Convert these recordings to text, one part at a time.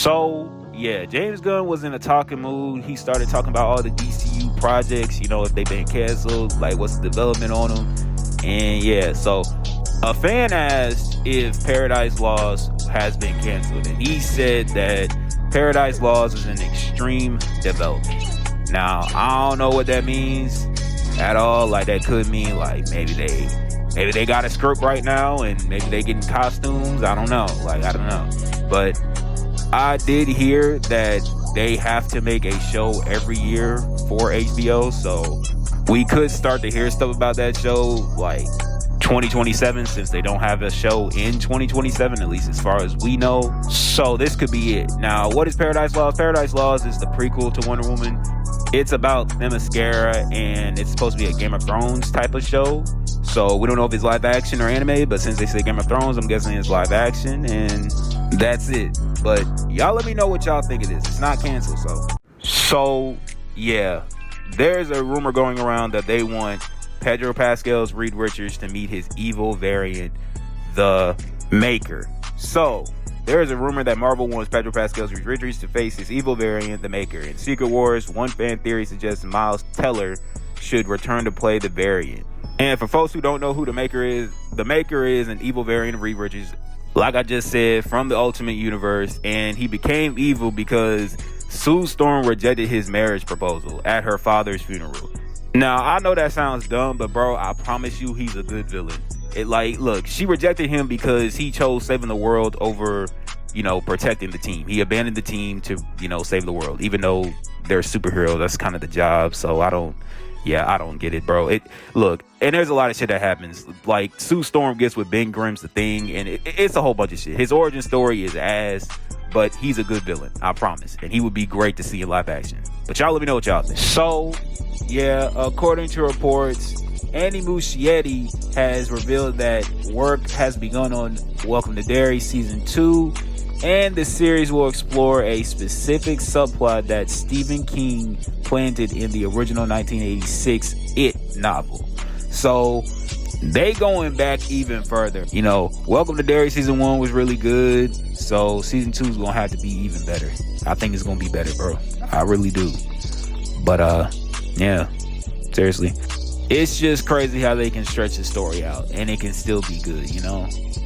So yeah, James Gunn was in a talking mood. He started talking about all the DCU projects, you know, if they've been canceled, like what's the development on them. And yeah, so a fan asked if Paradise Lost has been canceled, and he said that Paradise Lost is in extreme development. Now, I don't know what that means at all. Like, that could mean like maybe they got a script right now and maybe they getting costumes. I don't know. But I did hear that they have to make a show every year for HBO, so we could start to hear stuff about that show like 2027, since they don't have a show in 2027, at least as far as we know. So this could be it. Now, what is Paradise Lost? Paradise Lost is the prequel to Wonder Woman. It's about Themyscira, and it's supposed to be a Game of Thrones type of show. So we don't know if it's live action or anime, but since they say Game of Thrones, I'm guessing it's live action, and that's it. But y'all let me know what y'all think of this. It's not canceled, so yeah, there's a rumor going around that they want Pedro Pascal's Reed Richards to meet his evil variant, the Maker. So there is a rumor that Marvel wants Pedro Pascal's Reed Richards to face his evil variant, the Maker. In Secret Wars, one fan theory suggests Miles Teller should return to play the variant. And for folks who don't know who the Maker is an evil variant of Reed Richards, like I just said, from the Ultimate Universe, and he became evil because Sue Storm rejected his marriage proposal at her father's funeral. Now, I know that sounds dumb, but bro, I promise you he's a good villain. Look, she rejected him because he chose saving the world over, protecting the team. He abandoned the team to, save the world, even though they're superheroes. That's kind of the job. So I don't get it, bro. Look, and there's a lot of shit that happens. Like, Sue Storm gets with Ben Grimm's The Thing, and it's a whole bunch of shit. His origin story is ass, but he's a good villain, I promise. And he would be great to see in live action. But y'all let me know what y'all think. So, yeah, according to reports, Andy Muschietti has revealed that work has begun on Welcome to Derry Season 2, and the series will explore a specific subplot that Stephen King planted in the original 1986 It novel. So they going back even further. Welcome to Derry Season 1 was really good, so Season 2 is going to have to be even better. I think it's going to be better, bro. I really do. But, yeah, seriously. It's just crazy how they can stretch the story out and it can still be good,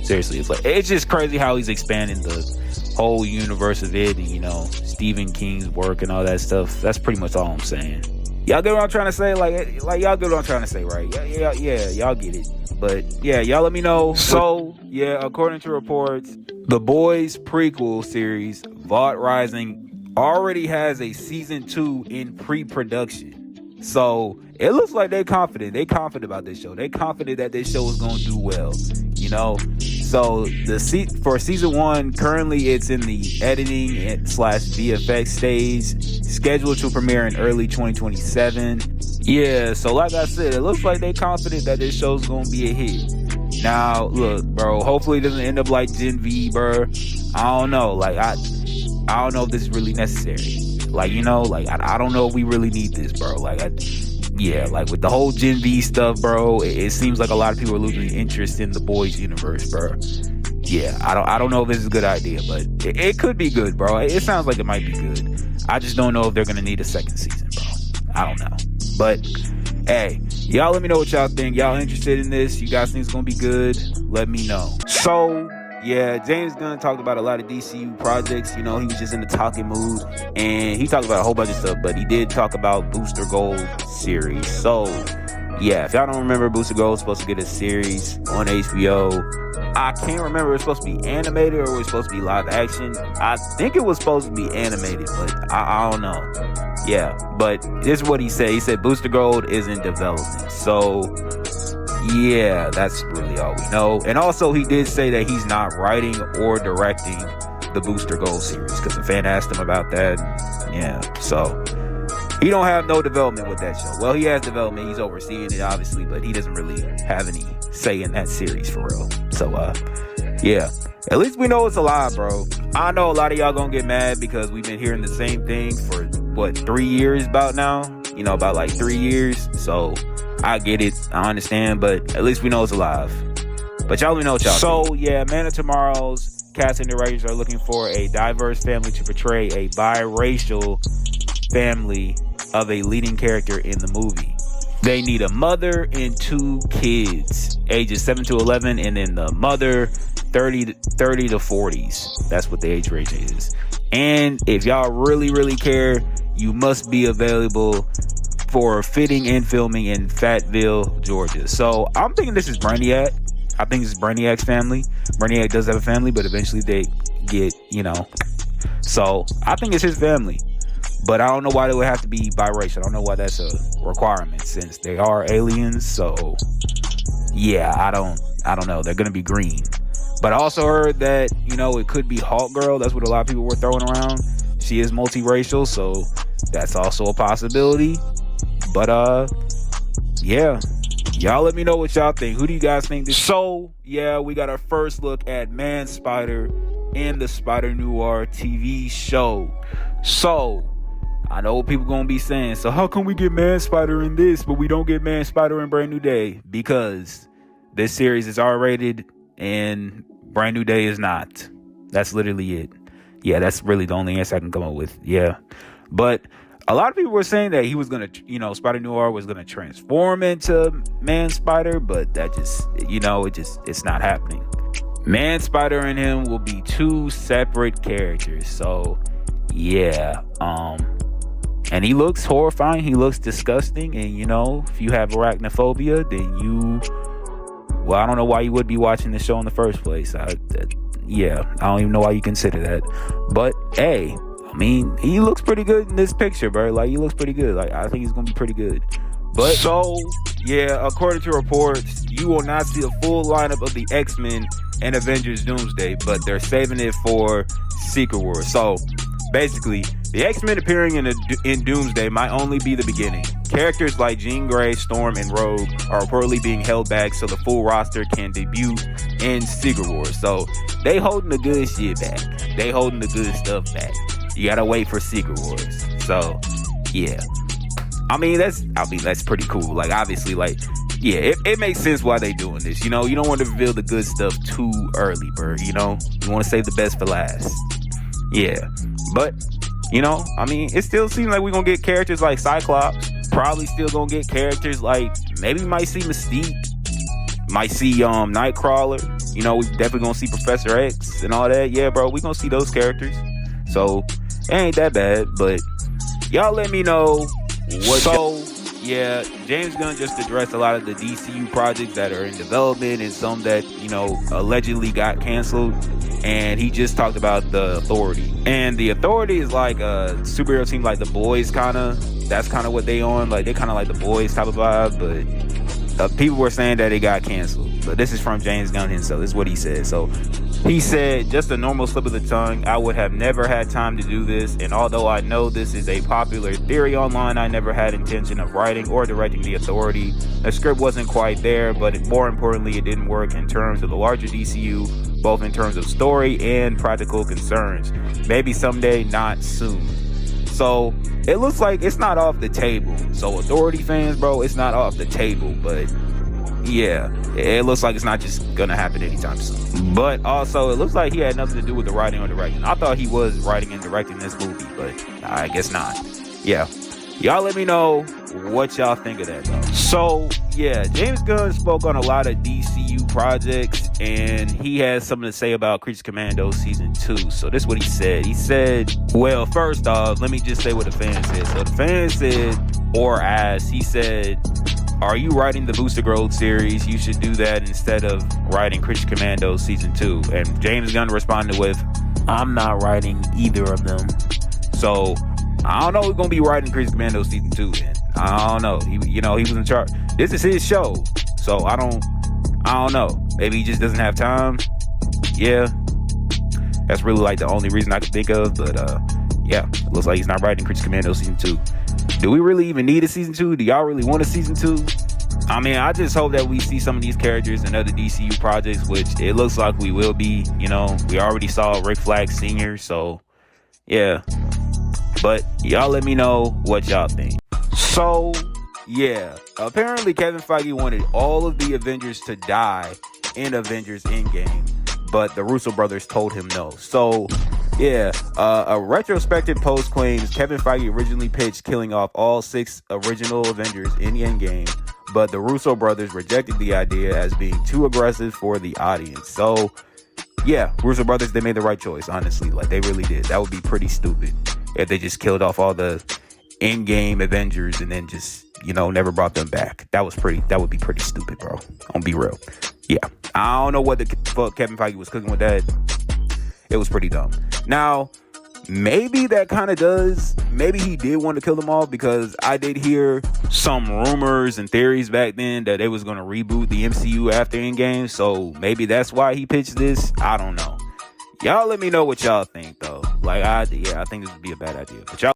Seriously, it's just crazy how he's expanding the whole universe of it and, Stephen King's work and all that stuff. That's pretty much all I'm saying. Y'all get what I'm trying to say? Like y'all get what I'm trying to say, right? Yeah, y'all get it. But yeah, y'all let me know. So yeah, according to reports, the Boys Prequel series, Vault Rising, already has a season 2 in pre-production. So it looks like they're confident. They confident about this show. They confident that this show is going to do well. So for season 1, currently it's in the editing / VFX stage, scheduled to premiere in early 2027. Yeah, so like I said, it looks like they confident that this show's going to be a hit. Now, look, bro, hopefully it doesn't end up like Gen V, bro. I don't know. I don't know if this is really necessary. I don't know if we really need this, bro. With the whole Gen V stuff, bro, it seems like a lot of people are losing interest in the Boys universe, bro. Yeah, I don't know if this is a good idea, but it could be good, bro. It sounds like it might be good. I just don't know if they're gonna need a second season, bro. I don't know. But hey, y'all let me know what y'all think. Y'all interested in this? You guys think it's gonna be good? Let me know. So yeah, James Gunn talked about a lot of DCU projects. He was just in the talking mood, and he talked about a whole bunch of stuff, but he did talk about Booster Gold series. So yeah, if y'all don't remember, Booster Gold was supposed to get a series on HBO. I can't remember if it was supposed to be animated or it was supposed to be live action. I think it was supposed to be animated, but I don't know. Yeah, but this is what he said. He said Booster Gold is in development. So yeah, that's really all we know. And also, he did say that he's not writing or directing the Booster Gold series, because a fan asked him about that. Yeah, so he don't have no development with that show. Well, he has development. He's overseeing it, obviously, but he doesn't really have any say in that series for real. So, yeah, at least we know it's alive, bro. I know a lot of y'all gonna get mad because we've been hearing the same thing for, 3 years about now? About like 3 years. So I get it. I understand, but at least we know it's alive. But y'all let me know what y'all think. So, yeah, Man of Tomorrow's casting directors are looking for a diverse family to portray a biracial family of a leading character in the movie. They need a mother and 2 kids, ages 7 to 11, and then the mother 30 to 40s. That's what the age range is. And if y'all really care, you must be available for fitting and filming in Fayetteville, Georgia. So I'm thinking this is Brainiac. I think this is Brainiac's family. Brainiac does have a family, but eventually they get, So I think it's his family. But I don't know why they would have to be biracial. I don't know why that's a requirement since they are aliens. So yeah, I don't know. They're gonna be green. But I also heard that, it could be Hawk Girl. That's what a lot of people were throwing around. She is multiracial, so that's also a possibility. But yeah. Y'all let me know what y'all think. Who do you guys think this? So yeah, we got our first look at Man Spider in the Spider-Noir TV show. So I know what people gonna be saying. So how come we get Man Spider in this, but we don't get Man Spider in Brand New Day? Because this series is R-rated and Brand New Day is not. That's literally it. Yeah, that's really the only answer I can come up with. Yeah. But a lot of people were saying that he was gonna, Spider-Noir was gonna transform into Man Spider, but that just, it's not happening. Man Spider and him will be 2 separate characters. So yeah. And he looks horrifying. He looks disgusting. And, if you have arachnophobia, then I don't know why you would be watching this show in the first place. I don't even know why you consider that. But, hey, he looks pretty good in this picture, bro. Like, he looks pretty good. Like, I think he's going to be pretty good. But, according to reports, you will not see a full lineup of the X-Men and Avengers Doomsday, but they're saving it for Secret Wars. So, basically, the X-Men appearing in Doomsday might only be the beginning. Characters like Jean Grey, Storm, and Rogue are reportedly being held back so the full roster can debut in Secret Wars. So they holding the good shit back. They holding the good stuff back. You gotta wait for Secret Wars. So yeah, that's pretty cool. Like, obviously, it makes sense why they doing this. You don't want to reveal the good stuff too early, bro. You want to save the best for last. Yeah, but it still seems like we're gonna get characters like Cyclops. Probably still gonna get characters like, maybe we might see Mystique, might see Nightcrawler. We definitely gonna see Professor X and all that. Yeah, bro, we gonna see those characters. So it ain't that bad. But y'all let me know what. So yeah, James Gunn just addressed a lot of the DCU projects that are in development and some that allegedly got canceled. And he just talked about the Authority. And the Authority is like a superhero team like the Boys, kind of. That's kind of what they on. Like, they kind of like the Boys type of vibe. But people were saying that it got canceled. But this is from James Gunn himself. This is what he said. So he said, just a normal slip of the tongue. I would have never had time to do this. And although I know this is a popular theory online, I never had intention of writing or directing the Authority. The script wasn't quite there, but more importantly, it didn't work in terms of the larger DCU, both in terms of story and practical concerns. Maybe someday, not soon. So it looks like it's not off the table. So Authority fans, bro, it's not off the table. But yeah, it looks like it's not just gonna happen anytime soon. But also, it looks like he had nothing to do with the writing or directing. I thought he was writing and directing this movie, but I guess not. Yeah, y'all let me know what y'all think of that, though. So yeah, James Gunn spoke on a lot of DCU projects, and he has something to say about Creature Commando Season 2. So this is what he said. He said, well, first off, let me just say what the fans said. So the fans said, or asked, he said, are you writing the Booster Gold series? You should do that instead of writing Creature Commando Season 2. And James Gunn responded with, I'm not writing either of them. So I don't know who's going to be writing Creature Commando Season 2 then. I don't know. He was in charge. This is his show. So I don't know. Maybe he just doesn't have time. Yeah. That's really like the only reason I could think of. But yeah, it looks like he's not writing Creature Commando Season 2. Do we really even need a Season 2? Do y'all really want a Season 2? I just hope that we see some of these characters in other DCU projects, which it looks like we will be. We already saw Rick Flag Sr., so yeah. But y'all let me know what y'all think. So yeah, apparently Kevin Feige wanted all of the Avengers to die in Avengers Endgame. but the Russo brothers told him no. So, yeah, a retrospective post claims Kevin Feige originally pitched killing off all 6 original Avengers in Endgame, but the Russo brothers rejected the idea as being too aggressive for the audience. So, yeah, Russo brothers, they made the right choice, honestly. Like, they really did. That would be pretty stupid if they just killed off all the Endgame Avengers and then just, never brought them back. That would be pretty stupid, bro. I'm gonna be real. Yeah, I don't know what the fuck Kevin Feige was cooking with that. It was pretty dumb. Now, maybe that kind of maybe he did want to kill them all, because I did hear some rumors and theories back then that they was going to reboot the MCU after Endgame. So maybe that's why he pitched this. I don't know. Y'all let me know what y'all think, though. Like, I think this would be a bad idea. But y'all